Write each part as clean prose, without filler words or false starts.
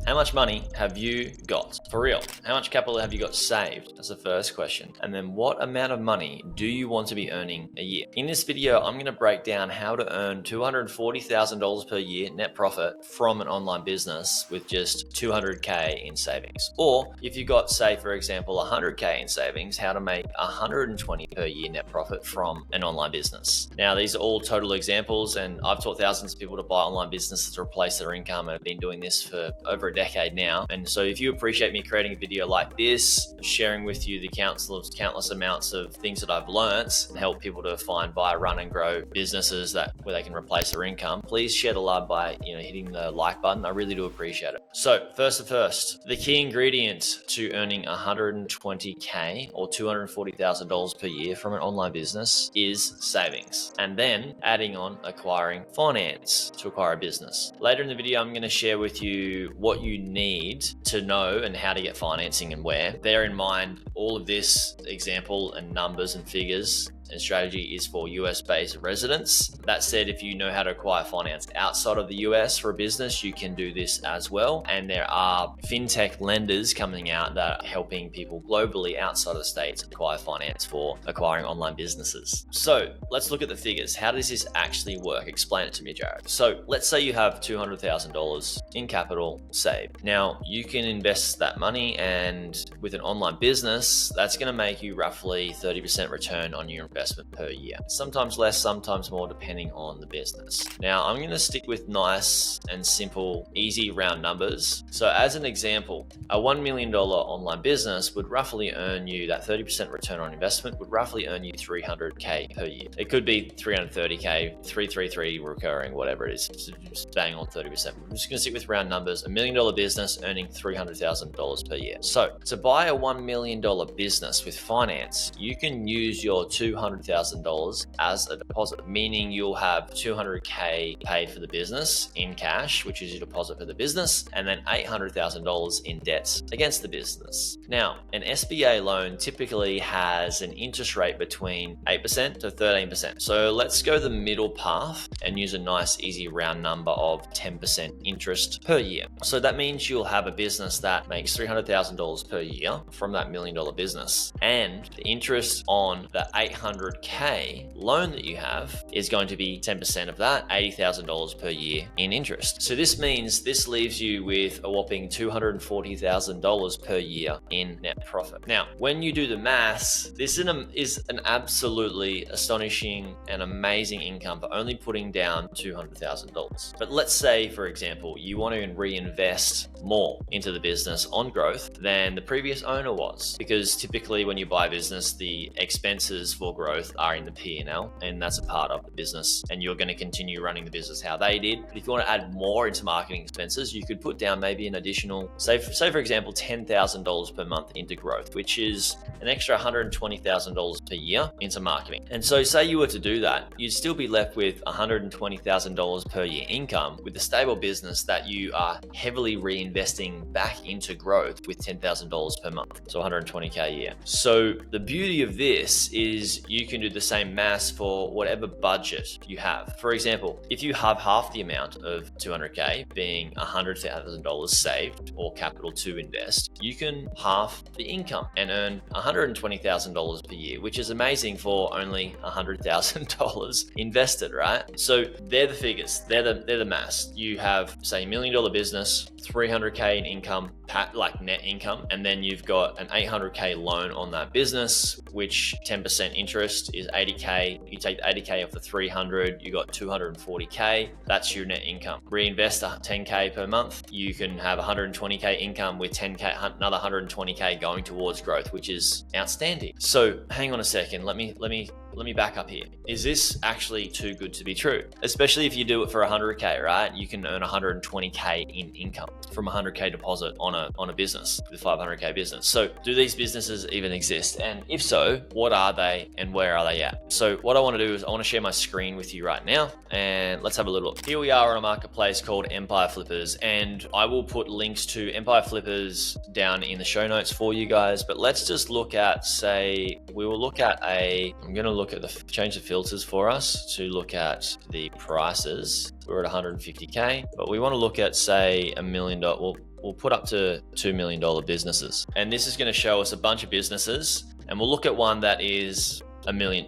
how much money have you got for real? How much capital have you got saved? That's the first question. And then what amount of money do you want to be earning a year? In this video, I'm going to break down how to earn $240,000 per year net profit from an online business with just $200K in savings. Or if you got, say, for example, $100K in savings, how to make $120 per year net profit from an online business. Now, these are all total examples, and I've taught thousands of people to buy online businesses to replace their income, and I've been doing this for over a decade now. And so if you appreciate me creating a video like this, sharing with you the countless amounts of things that I've learned and help people to find, buy, run, and grow businesses where they can replace their income, please share the love by hitting the like button. I really do appreciate it. So first, the key ingredient to earning $120K or $240,000 per year from an online business is savings, and then adding on acquiring finance to acquire a business. Later in the video, I'm going to share with you what you need to know and how to get financing and where. Bear in mind, all of this example and numbers and figures and strategy is for US-based residents. That said, if you know how to acquire finance outside of the US for a business, you can do this as well. And there are fintech lenders coming out that are helping people globally outside of the States acquire finance for acquiring online businesses. So let's look at the figures. How does this actually work? Explain it to me, Jared. So let's say you have $200,000 in capital saved. Now you can invest that money, and with an online business, that's going to make you roughly 30% return on your investment per year. Sometimes less, sometimes more, depending on the business. Now, I'm going to stick with nice and simple, easy round numbers. So as an example, a $1 million online business would roughly earn you, that 30% return on investment would roughly earn you $300K per year. It could be $330K, 333 recurring, whatever it is, just bang on 30%. I'm just going to stick with round numbers. $1 million business earning $300,000 per year. So to buy a $1 million business with finance, you can use your $200,000 as a deposit, meaning you'll have $200K paid for the business in cash, which is your deposit for the business, and then $800,000 in debts against the business. Now, an SBA loan typically has an interest rate between 8% to 13%. So let's go the middle path and use a nice, easy round number of 10% interest per year. So that means you'll have a business that makes $300,000 per year from that $1 million business, and the interest on the $800K loan that you have is going to be 10% of that, $80,000 per year in interest. So this means this leaves you with a whopping $240,000 per year in net profit. Now, when you do the maths, this is an absolutely astonishing and amazing income for only putting down $200,000. But let's say, for example, you want to reinvest more into the business on growth than the previous owner was, because typically when you buy a business, the expenses for growth are in the P&L, and that's a part of the business, and you're going to continue running the business how they did. But if you want to add more into marketing expenses, you could put down maybe an additional, say for example, $10,000 per month into growth, which is an extra $120,000 per year into marketing. And so say you were to do that, you'd still be left with $120,000 per year income with a stable business that you are heavily reinvesting back into growth with $10,000 per month. So $120K a year. So the beauty of this is you can do the same maths for whatever budget you have. For example, if you have half the amount of $200K being $100,000 saved or capital to invest, you can half the income and earn $120,000 per year, which is amazing for only $100,000 invested, right? So they're the figures, they're the maths. You have, say, $1 million business, $300K in income, like net income, and then you've got an $800K loan on that business, which 10% interest is $80K. You take the $80K off the $300, you got $240K. That's your net income. Reinvest $10K per month. You can have $120K income with $10K, another $120K going towards growth, which is outstanding. So hang on a second. Let me back up here. Is this actually too good to be true? Especially if you do it for $100K, right? You can earn $120K in income from $100K deposit on a business, the $500K business. So do these businesses even exist? And if so, what are they and where are they at? So what I want to do is I want to share my screen with you right now, and let's have a little look. Here we are on a marketplace called Empire Flippers, and I will put links to Empire Flippers down in the show notes for you guys. But let's just look at, say, I'm going to look at change the filters for us to look at the prices. We're at 150K, but we want to look at, say, $1 million. Well, we'll put up to $2 million businesses. And this is going to show us a bunch of businesses, and we'll look at one that is $1 million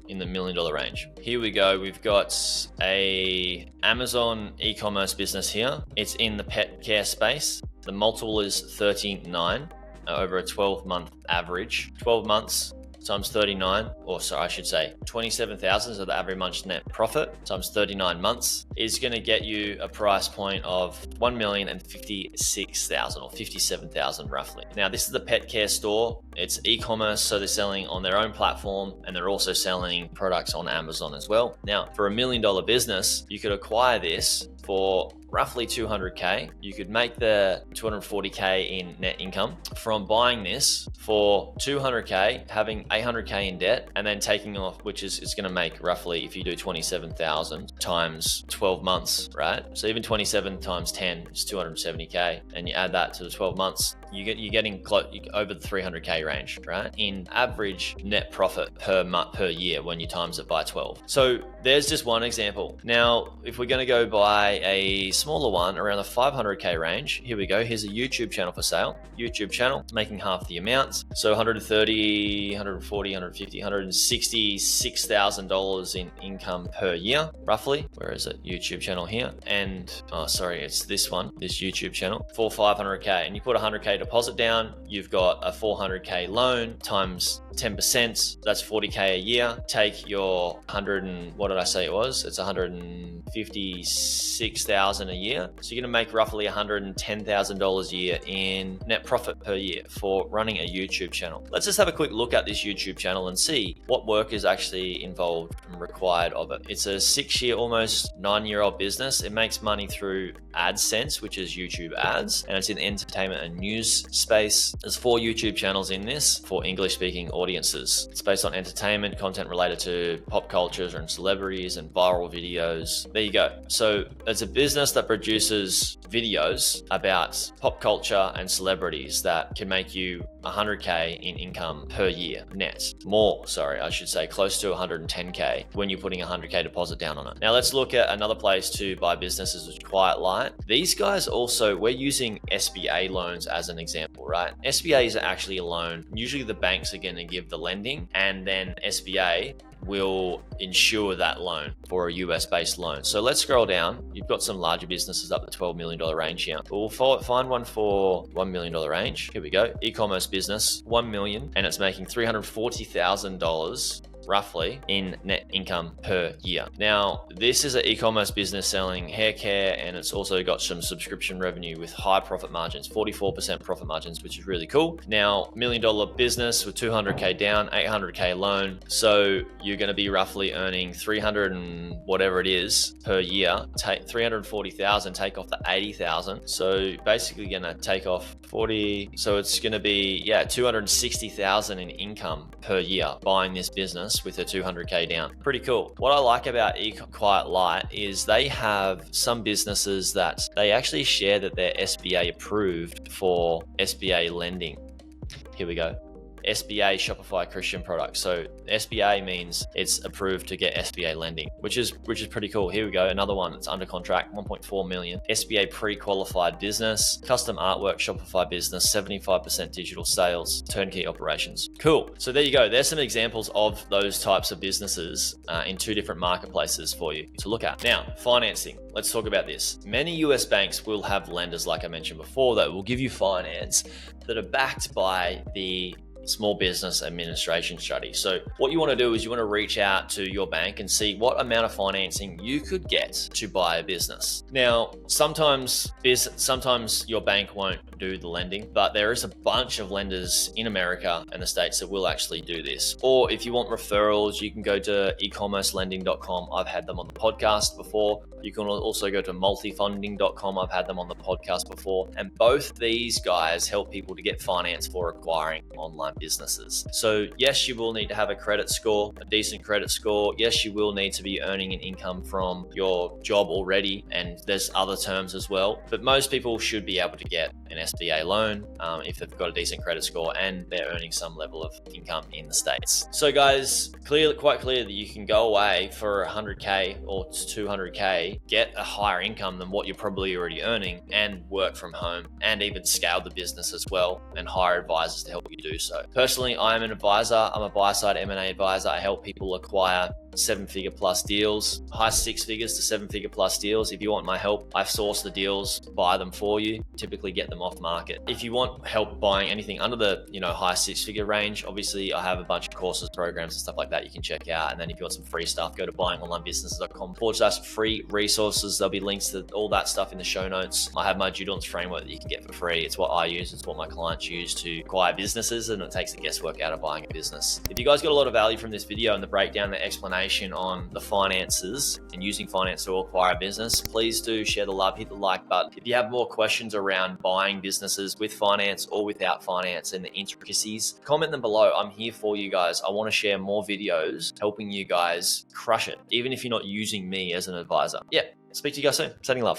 in the $1 million range. Here we go. We've got a Amazon e-commerce business here. It's in the pet care space. The multiple is 39 over a 12-month average. 12 months times 39, or sorry, I should say 27,000, so the average month's net profit times 39 months is going to get you a price point of 1,056,000 or 57,000 roughly. Now, this is the pet care store. It's e-commerce, so they're selling on their own platform, and they're also selling products on Amazon as well. Now, for $1 million business, you could acquire this for roughly 200K. You could make the 240K in net income from buying this for 200K, having 800K in debt, and then taking off, which is it's going to make roughly, if you do 27,000 times 12 months, right? So even 27 times 10 is 270K, and you add that to the 12 months, you're getting over the 300K range, right? In average net profit per month per year when you times it by 12. So there's just one example. Now, if we're going to go by a smaller one around the 500K range, here we go. Here's a YouTube channel for sale. YouTube channel making half the amount. So 130, 140, 150, $166,000 in income per year, roughly. Where is it? YouTube channel here. And, oh, sorry, it's this one, this YouTube channel for 500K. And you put 100K deposit down, you've got a 400K loan times 10%, that's 40K a year. Take your 100 and what did I say it was? It's 156,000 a year. So you're going to make roughly $110,000 a year in net profit per year for running a YouTube channel. Let's just have a quick look at this YouTube channel and see what work is actually involved and required of it. It's a 6-year, almost 9-year-old business. It makes money through AdSense, which is YouTube ads, and it's in the entertainment and news space. There's 4 YouTube channels in this for English-speaking audiences. It's based on entertainment, content related to pop cultures and celebrities and viral videos. There you go. So it's a business that produces videos about pop culture and celebrities that can make you 100K in income per year net. More, sorry, I should say close to 110K when you're putting 100K deposit down on it. Now let's look at another place to buy businesses, which is Quiet Light. These guys also, we're using SBA loans as an example, right? SBA is actually a loan. Usually the banks are going to give the lending, and then SBA will insure that loan for a US based loan. So let's scroll down. You've got some larger businesses up the $12 million range here. We'll find one for $1 million range. Here we go. E-commerce business, 1 million, and it's making $340,000 roughly in net income per year. Now, this is an e-commerce business selling hair care, and it's also got some subscription revenue with high profit margins, 44% profit margins, which is really cool. Now, $1 million business with 200K down, 800K loan. So you're going to be roughly earning 300 and whatever it is per year. Take 340,000, take off the 80,000. So basically going to take off 40. So it's going to be, 260,000 in income per year buying this business with a 200K down. Pretty cool. What I like about Quiet Light is they have some businesses that they actually share that they're SBA approved for SBA lending. Here we go. SBA Shopify Christian products. So SBA means it's approved to get SBA lending, which is pretty cool. Here we go. Another one that's under contract, 1.4 million. SBA pre-qualified business, custom artwork, Shopify business, 75% digital sales, turnkey operations. Cool. So there you go. There's some examples of those types of businesses in 2 different marketplaces for you to look at. Now, financing. Let's talk about this. Many US banks will have lenders, like I mentioned before, that will give you finance that are backed by the Small Business Administration Study. So what you want to do is you want to reach out to your bank and see what amount of financing you could get to buy a business. Now, sometimes your bank won't do the lending, but there is a bunch of lenders in America and the States that will actually do this. Or if you want referrals, you can go to ecommercelending.com. I've had them on the podcast before. You can also go to multifunding.com. I've had them on the podcast before. And both these guys help people to get finance for acquiring online businesses. So yes, you will need to have a credit score, a decent credit score. Yes, you will need to be earning an income from your job already. And there's other terms as well. But most people should be able to get an SBA loan if they've got a decent credit score and they're earning some level of income in the States. So guys, quite clear that you can go away for 100K or 200K, get a higher income than what you're probably already earning, and work from home, and even scale the business as well and hire advisors to help you do so. Personally, I'm an advisor. I'm a buy-side M&A advisor. I help people acquire 7-figure plus deals, high 6 figures to 7-figure plus deals. If you want my help, I source the deals, buy them for you, typically get them off market. If you want help buying anything under the high 6-figure range, obviously I have a bunch of courses, programs and stuff like that you can check out. And then if you want some free stuff, go to buyingonlinebusinesses.com/free resources. There'll be links to all that stuff in the show notes. I have my due diligence framework that you can get for free. It's what I use. It's what my clients use to acquire businesses, and it takes the guesswork out of buying a business. If you guys got a lot of value from this video and the breakdown, the explanation on the finances and using finance to acquire a business, please do share the love, hit the like button. If you have more questions around buying businesses with finance or without finance and the intricacies, comment them below. I'm here for you guys. I want to share more videos helping you guys crush it, even if you're not using me as an advisor. Yeah, speak to you guys soon. Sending love.